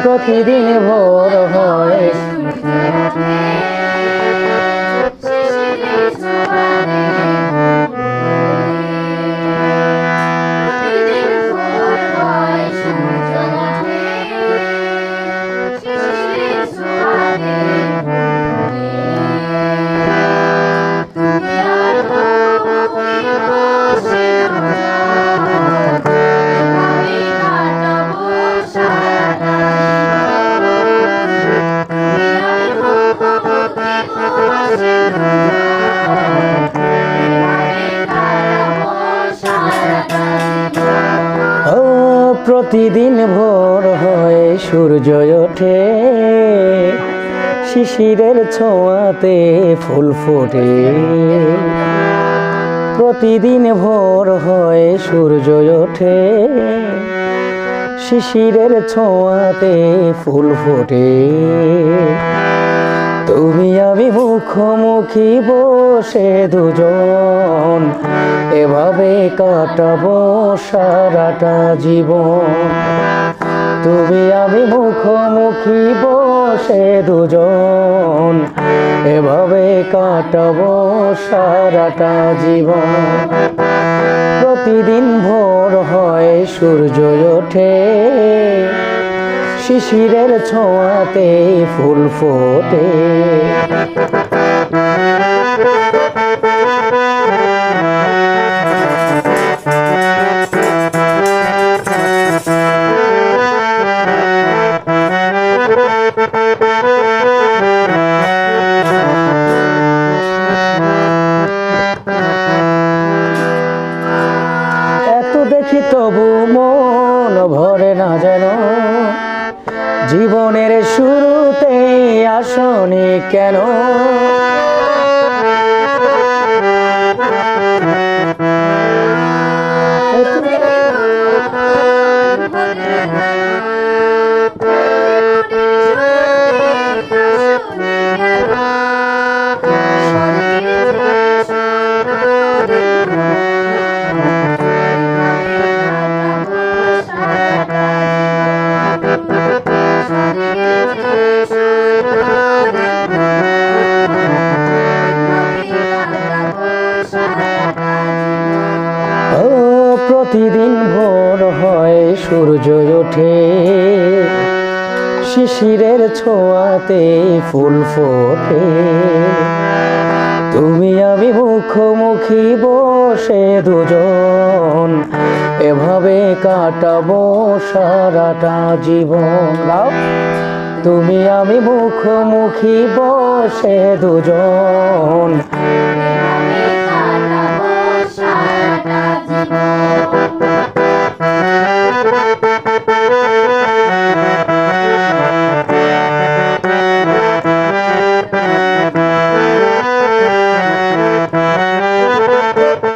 প্রতিদিন ভোর হয় প্রতিদিন ভোর হয়ে সূর্য ওঠে, শিশিরের ছোঁয়াতে ফুল ফোটে। প্রতিদিন ভোর হয়ে সূর্য ওঠে, শিশিরের ছোঁয়াতে ফুল ফোটে। তুমি আমি মুখোমুখি বসে দুজন, এভাবে কাটাবো সারাটা জীবন। তুমি আমি মুখোমুখি বসে দুজন, এভাবে কাটাবো সারাটা জীবন। প্রতিদিন ভোর হয় সূর্য ওঠে, শিশিরের ছোঁয়াতে ফুল ফোটে। এত দেখি তবু মন ভরে না যেন, জীবনের শুরুতে আসনি কেন? প্রতিদিন ভোর হয় সূর্য ওঠে, শিশিরের ছোঁয়াতে ফুল ফোটে। তুমি আমি মুখোমুখি বসে দুজন, এভাবে কাটাবো সারাটা জীবন। তুমি আমি মুখোমুখি বসে দুজন,